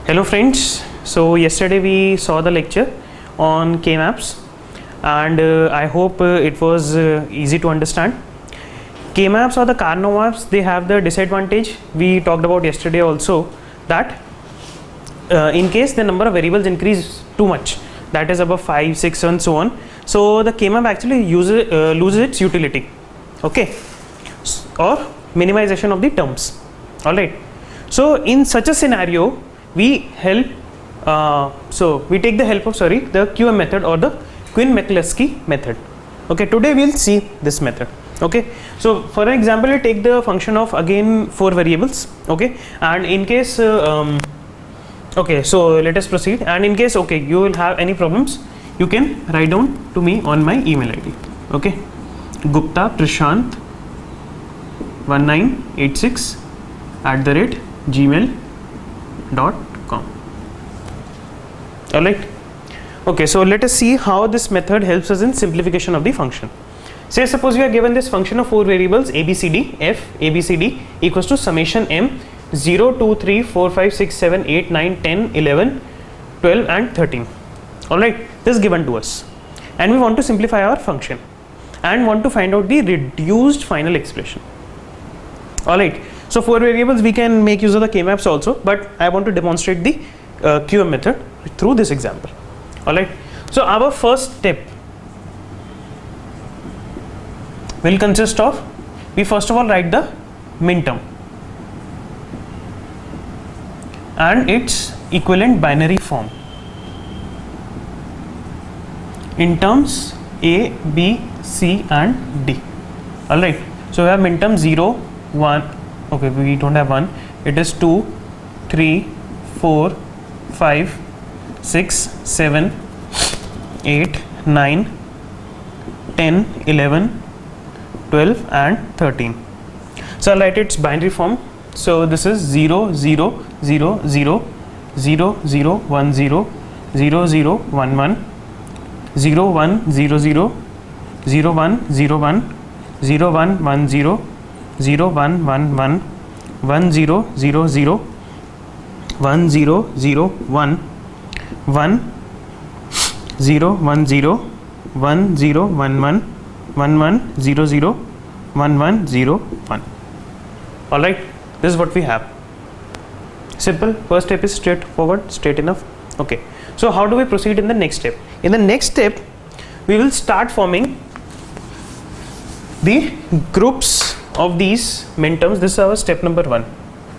Hello friends, so yesterday we saw the lecture on K-maps and I hope it was easy to understand. K-maps or the Karnaugh maps, they have the disadvantage we talked about yesterday also, that in case the number of variables increase too much, that is above 5, 6 and so on, so the K-map actually loses its utility, okay, or minimization of the terms. Alright, so in such a scenario we help we take the help of the QM method or the Quine-McCluskey method. Okay, today we'll see this method. Okay, so for example we take the function of again 4 variables, okay, and in case okay, so let us proceed, and in case you will have any problems, you can write down to me on my email ID. Okay, Gupta Prashant 1986@gmail.com. Alright, okay, so let us see how this method helps us in simplification of the function. Say suppose we are given this function of 4 variables ABCD, F ABCD equals to summation M 0, 2, 3, 4, 5, 6, 7, 8, 9, 10, 11, 12 and 13. Alright, this is given to us and we want to simplify our function and want to find out the reduced final expression. Alright, so 4 variables we can make use of the K-maps also, but I want to demonstrate the QM method through this example. Alright, so our first step will consist of, we first of all write the minterm and its equivalent binary form in terms A, B, C and D. Alright, so we have minterm 0, 1, okay, we don't have 1, it is 2, 3, 4, 5, 6, 7, 8, 9, 10, 11, 12 and 13. So I'll write its binary form. So this is 0, 0, 0, 0, 0, 0, 1, 0, 0, 0, 1, 1, 0, 1, 0, 0, 0, 1, 0, 1, 0, 1, 1, 0, 0, 1, 1, 1, 1, 0, 0, 0, 1, 0, 0, 1, 1, 0, 1, 0, 1, 0, 1, 1, 1, 1, 0, 0, 1, 1, 0, 1. Alright, this is what we have. Simple. First step is straightforward, straight enough. Okay, so how do we proceed in the next step? In the next step we will start forming the groups of these minterms. This is our step number 1,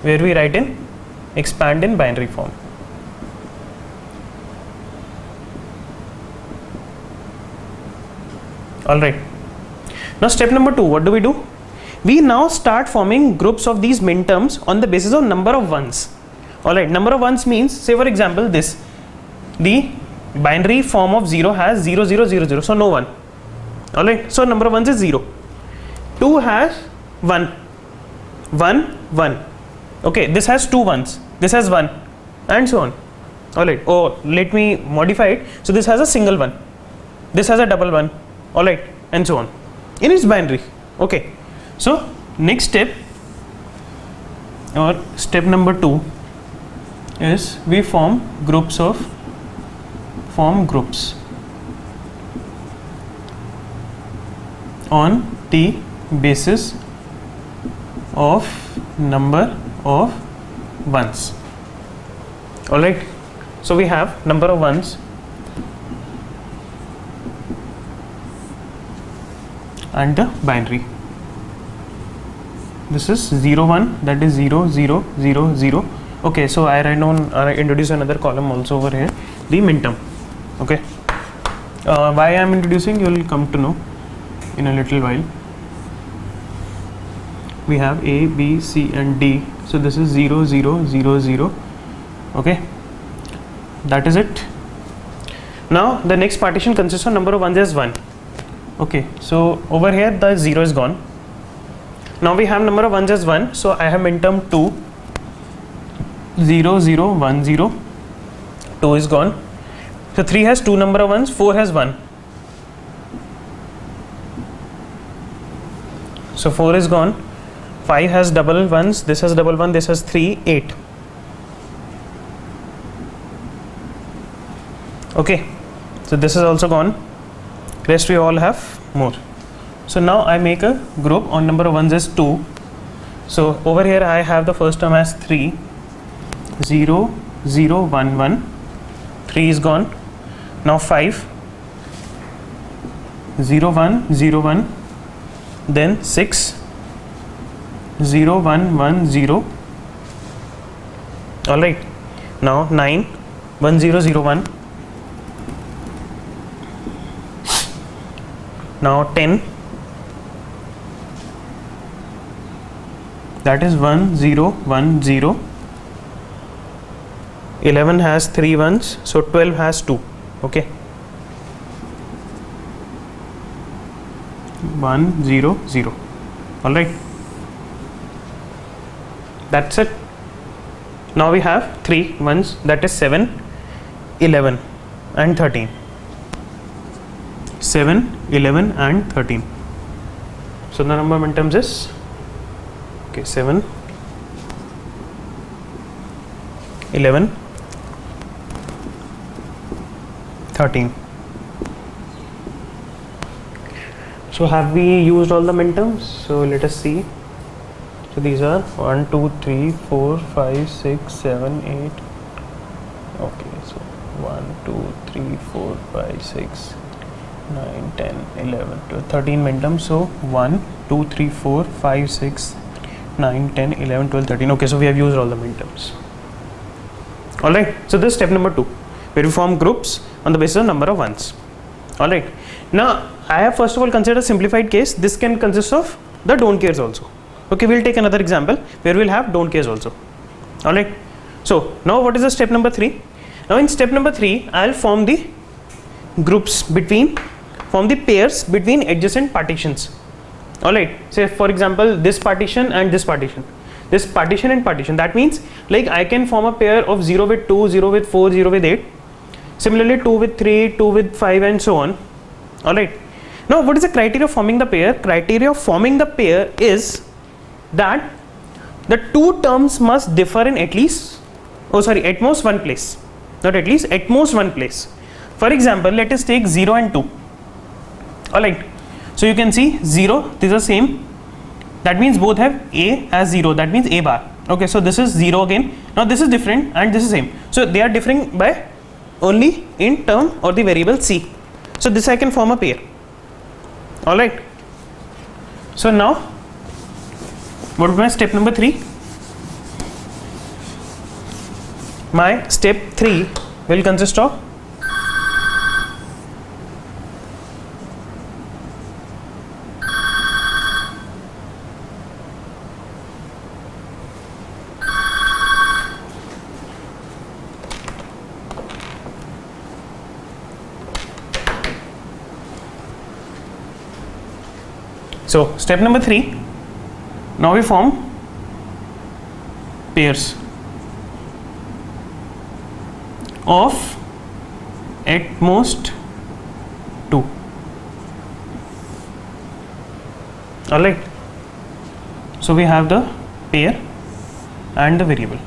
where we write in expand in binary form. Alright, now step number 2, what do? We now start forming groups of these minterms on the basis of number of ones. Alright, number of ones means, say for example this, the binary form of 0 has 0, 0, 0, 0, so no 1. Alright, so number of ones is 0. 2 has 1, 1, 1. Okay, this has 2 ones, this has 1 and so on. Alright, oh, let me modify it. So this has a single 1, this has a double 1, alright, and so on in its binary. Okay, so next step or step number 2 is we form groups on the basis of number of ones. Alright, so we have number of ones and the binary. This is 0, 1, that is 0, 0, 0, 0. Okay, so I write down, introduce another column also over here, the minterm. Okay, why I am introducing, you will come to know in a little while. We have A, B, C and D. So this is 0, 0, 0, 0. Okay, that is it. Now the next partition consists of number of ones as 1. Okay, so over here the 0 is gone. Now we have number of ones as 1. So I have minterm 2, 0, 0, 1, 0. 2 is gone. So 3 has 2 number of ones, 4 has 1. So 4 is gone. 5 has double ones, this has double one, this has 3, 8. Okay, so this is also gone, rest we all have more. So now I make a group on number of ones is 2. So over here I have the first term as 3, 0, 0, 1, 1, 3 is gone. Now 5, 0, 1, 0, 1, then 6, 0, 1, 1, 0. Alright, now 9, 1, 0, 0, 1. Now 10, that is 1, 0, 1, 0. 11 has 3 ones, so 12 has 2. Okay, 1, 0, 0. Alright, that's it. Now we have 3 ones, that is 7, 11 and 13. 7, 11 and 13. So the number of minterms is, okay, 7, 11, 13. So have we used all the minterms? So let us see. So these are 1, 2, 3, 4, 5, 6, 7, 8. Okay, so 1, 2, 3, 4, 5, 6, 9, 10, 11, 12, 13 minterms. So 1, 2, 3, 4, 5, 6, 9, 10, 11, 12, 13. Okay, so we have used all the minterms. Alright, so this is step number 2, where we form groups on the basis of number of ones. Alright, now I have first of all considered a simplified case. This can consist of the don't cares also. Okay, we'll take another example where we'll have don't cares also. Alright, so now what is the step number 3? Now in step number 3, I'll form the groups form the pairs between adjacent partitions. Alright, say for example this partition and this partition. This partition and partition, that means like I can form a pair of 0 with 2, 0 with 4, 0 with 8. Similarly 2 with 3, 2 with 5 and so on. Alright, now what is the criteria of forming the pair? Criteria of forming the pair is that the two terms must differ in at most one place. Not at least, at most one place. For example, let us take 0 and 2. Alright, so you can see 0, these are same. That means both have A as 0, that means A bar. Okay, so this is 0 again. Now this is different and this is same. So they are differing by only in term or the variable C. So this I can form a pair. Alright. So now, what is my step number 3? My step 3 will consist of so step number 3, now we form pairs of at most 2. Alright, so we have the pair and the variable.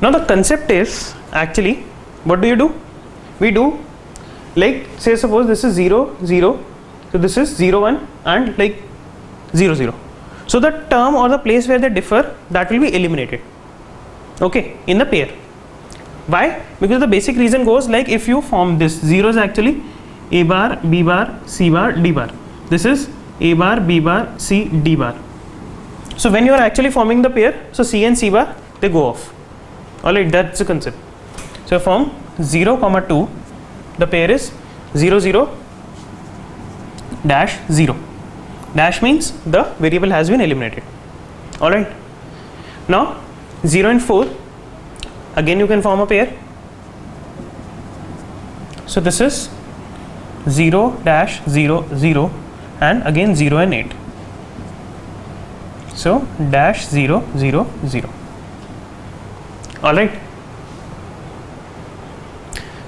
Now the concept is actually, what do? We do like, say suppose this is 0, 0, so this is 0, 1 and like 0, 0. So the term or the place where they differ, that will be eliminated, okay, in the pair. Why? Because the basic reason goes like, if you form this, 0 is actually A bar, B bar, C bar, D bar. This is A bar, B bar, C, D bar. So when you are actually forming the pair, so C and C bar, they go off. Alright, that's the concept. So form 0, 2, the pair is 0, 0, dash 0. Dash means the variable has been eliminated. Alright. Now 0 and 4, again you can form a pair. So this is 0, dash 0, 0 and again 0 and 8. So dash 0, 0, 0. Alright.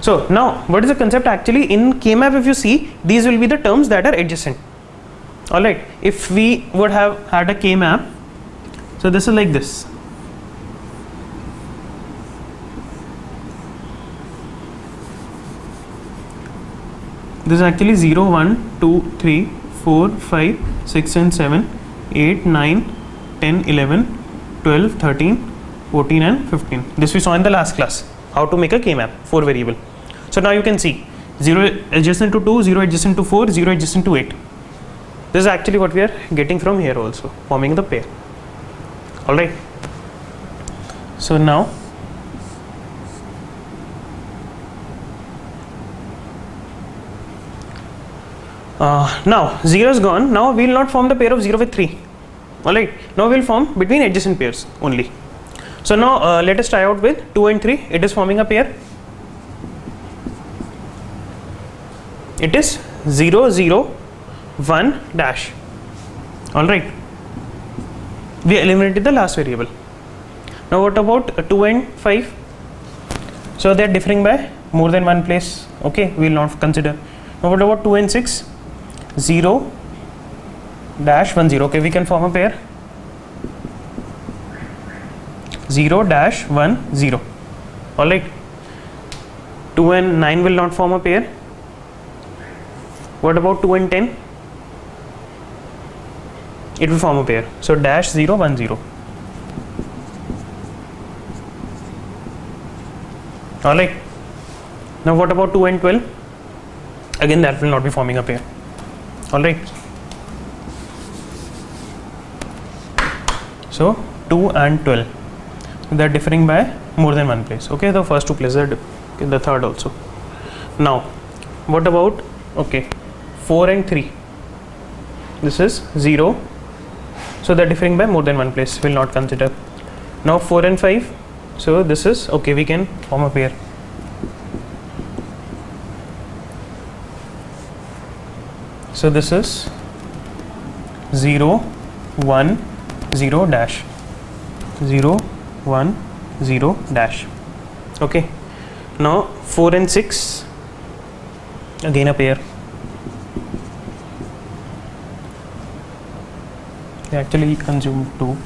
So now what is the concept actually in K-map? If you see, these will be the terms that are adjacent. Alright, if we would have had a K-map, so this is like this. this is actually 0 1 2 3 4 5 6 and 7 8 9 10 11 12 13 14 and 15. This we saw in the last class, how to make a K-map, 4 variable. So now you can see 0 adjacent to 2, 0 adjacent to 4, 0 adjacent to 8. This is actually what we are getting from here also, forming the pair. Alright. So now now 0 is gone. Now we will not form the pair of 0 with 3. Alright. Now we will form between adjacent pairs only. So now let us try out with 2 and 3. It is forming a pair. It is 0 0 1 dash. Alright. We eliminated the last variable. Now what about 2 and 5? So they are differing by more than one place. Okay, we will not consider. Now what about 2 and 6? 0 dash 1 0. Okay, we can form a pair. 0 dash 1 0. Alright. 2 and 9 will not form a pair. What about 2 and 10? It will form a pair. So dash 0 1 0. Alright. Now what about 2 and 12? Again that will not be forming a pair. Alright. So 2 and 12. They are differing by more than one place. Okay, the first two places are different. The third also. Now what about 4 and 3? This is 0. So they are differing by more than one place. Will not consider. Now 4 and 5. So this is we can form a pair. So this is 0 1 0 dash 0 1 0 dash. Okay. Now 4 and 6, again a pair. They actually consume 2.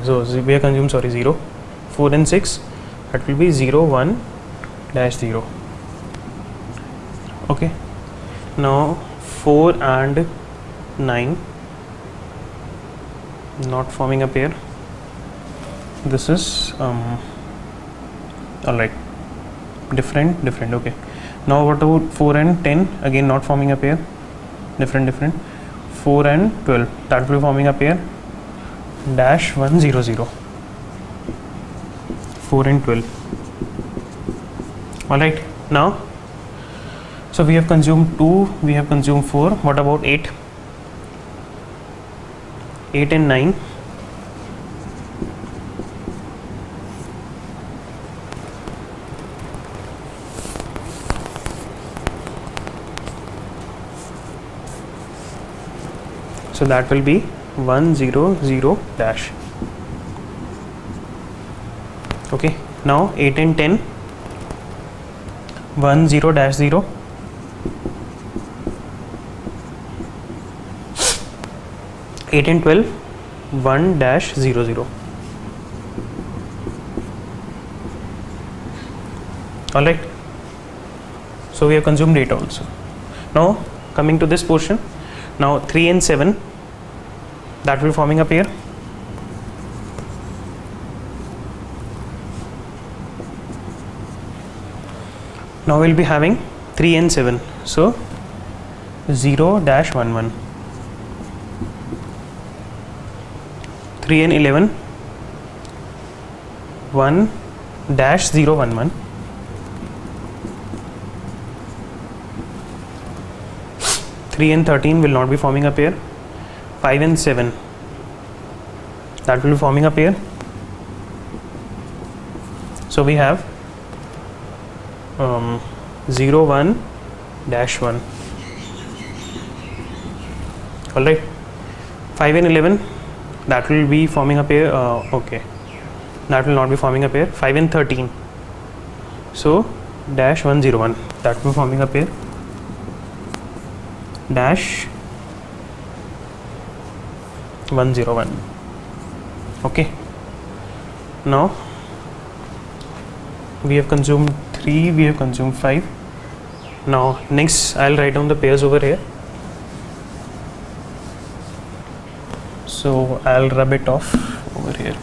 So we are consumed 0. 4 and 6, that will be 0 1 dash 0. Okay. Now 4 and 9, not forming a pair. This is alright, different. Okay. Now what about 4 and 10? Again not forming a pair. Different. 4 and 12, that will be forming a pair. Dash 1 0 0. 4 and 12. Alright. Now so we have consumed 2, we have consumed 4. What about 8? 8 and 9. So that will be 1 0 0 dash. Okay. Now 8 and 10. 1 0 dash 0. 8 and 12, 1 dash 0 0. Alright. So we have consumed 8 also. Now coming to this portion. Now 3 and 7, that will be forming a pair. Now we will be having 3 and 7. So 0 dash 1 1. 3 and 11, 1 dash 0 1 1. 3 and 13 will not be forming a pair. 5 and 7, that will be forming a pair. So we have 0 1 dash 1. Alright. 5 and 11, that will be forming a pair. That will not be forming a pair. 5 and 13, so dash 1 0 1, that will be forming a pair. Dash 1 0 1. Okay. Now we have consumed 3, we have consumed 5. Now next I'll write down the pairs over here. So I'll rub it off over here.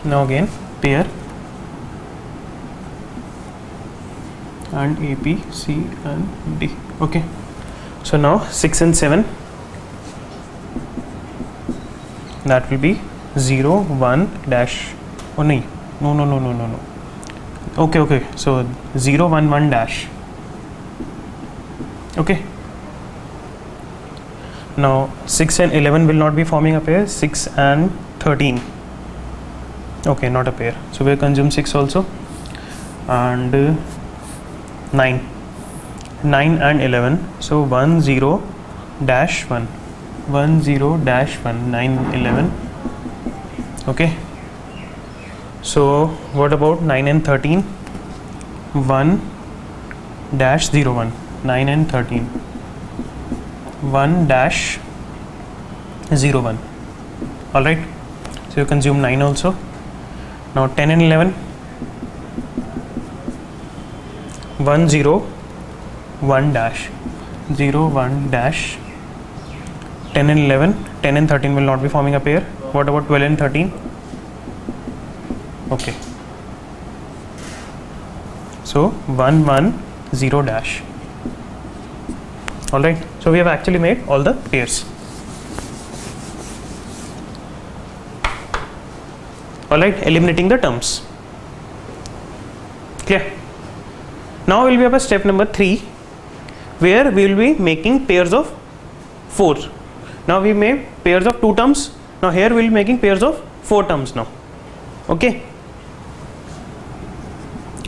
Now again pair and A, B, C and D. Okay. So now 6 and 7, that will be 0, 1 dash. Oh no. Okay. So 0, 1, 1 dash. Okay. Now 6 and 11 will not be forming a pair. 6 and 13. Okay, not a pair. So we'll consume 6 also. And 9 and 11. So 1, 0 dash 1. 1, 0 dash 1. 9, 11. Okay. So what about 9 and 13? 1 dash 0, 1. 9 and 13. 1 dash 0, 1. Alright. So you consume 9 also. Now 10 and 11. 1, 0 1 dash 0, 1 dash. 10 and 11. 10 and 13 will not be forming a pair. What about 12 and 13? Okay. So 1, 1, 0 dash. Alright. So we have actually made all the pairs. Alright. Eliminating the terms. Clear? Now we will be up at step number 3, where we will be making pairs of 4. Now we made pairs of 2 terms. Now here we will be making pairs of 4 terms now. Okay.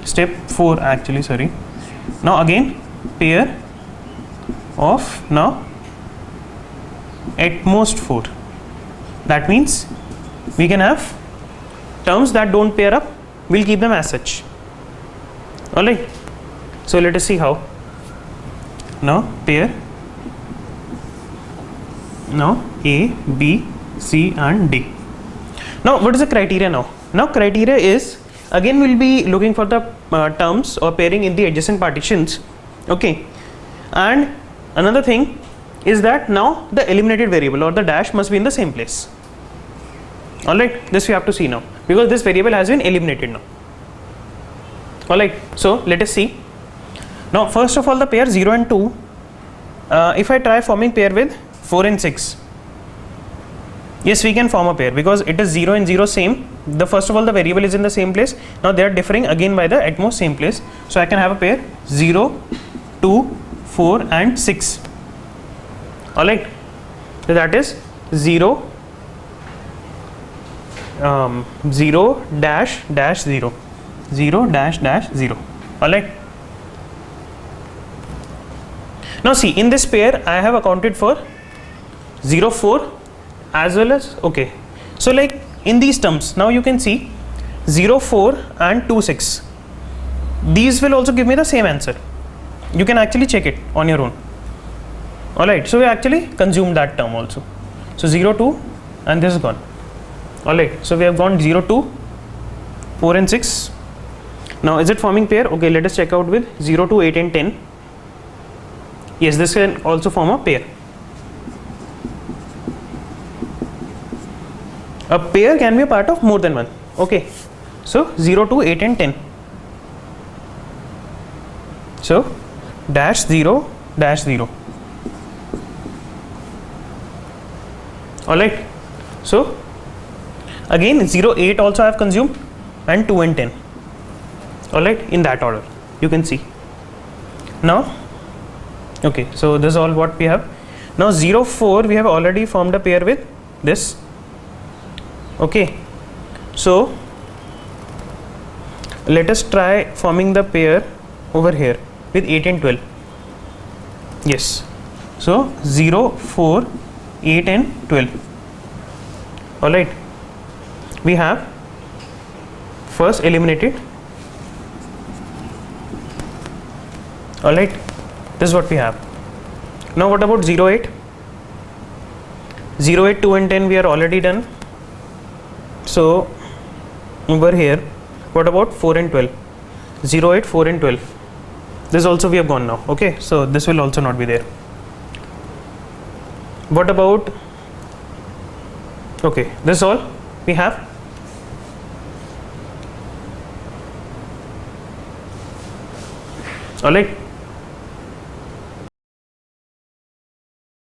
Step 4 actually, sorry. Now again pair of now at most 4. That means we can have terms that don't pair up, we'll keep them as such. Alright. So let us see how. Now pair now A, B, C and D. Now what is the criteria now? Now criteria is, again we'll be looking for the terms or pairing in the adjacent partitions. Okay. And another thing is that now the eliminated variable or the dash must be in the same place. Alright, this we have to see now, because this variable has been eliminated now. Alright, so let us see. Now first of all, the pair 0 and 2, if I try forming pair with 4 and 6, yes, we can form a pair because it is 0 and 0 same. The first of all, the variable is in the same place. Now they are differing again by the at most same place. So I can have a pair 0, 2, 4 and 6. Alright, so that is 0, 0 dash dash 0, 0 dash dash 0. Alright. Now see, in this pair I have accounted for 0, 4 as well as, okay. So like in these terms, now you can see 0, 4 and 2, 6. These will also give me the same answer. You can actually check it on your own. Alright, so we actually consumed that term also. So 0, 2 and this is gone. Alright, so we have gone 0, 2, 4 and 6. Now is it forming pair? Okay, let us check out with 0, 2, 8 and 10. Yes, this can also form a pair. A pair can be a part of more than one. Okay, so 0, 2, 8 and 10. So dash 0 dash 0. Alright, so again 0, 8 also I have consumed and 2 and 10. Alright, in that order you can see. Now okay, so this is all what we have. Now 0, 4 we have already formed a pair with this. Okay, so let us try forming the pair over here with 8 and 12. Yes, so 0, 4, 8 and 12. Alright, we have first eliminated. Alright, this is what we have. Now what about 0, 8? 0, 8, 2 and 10 we are already done. So over here, what about 4 and 12? 0, 8, 4 and 12. This also we have gone now. Okay, so this will also not be there. What about, okay, this is all we have. All right.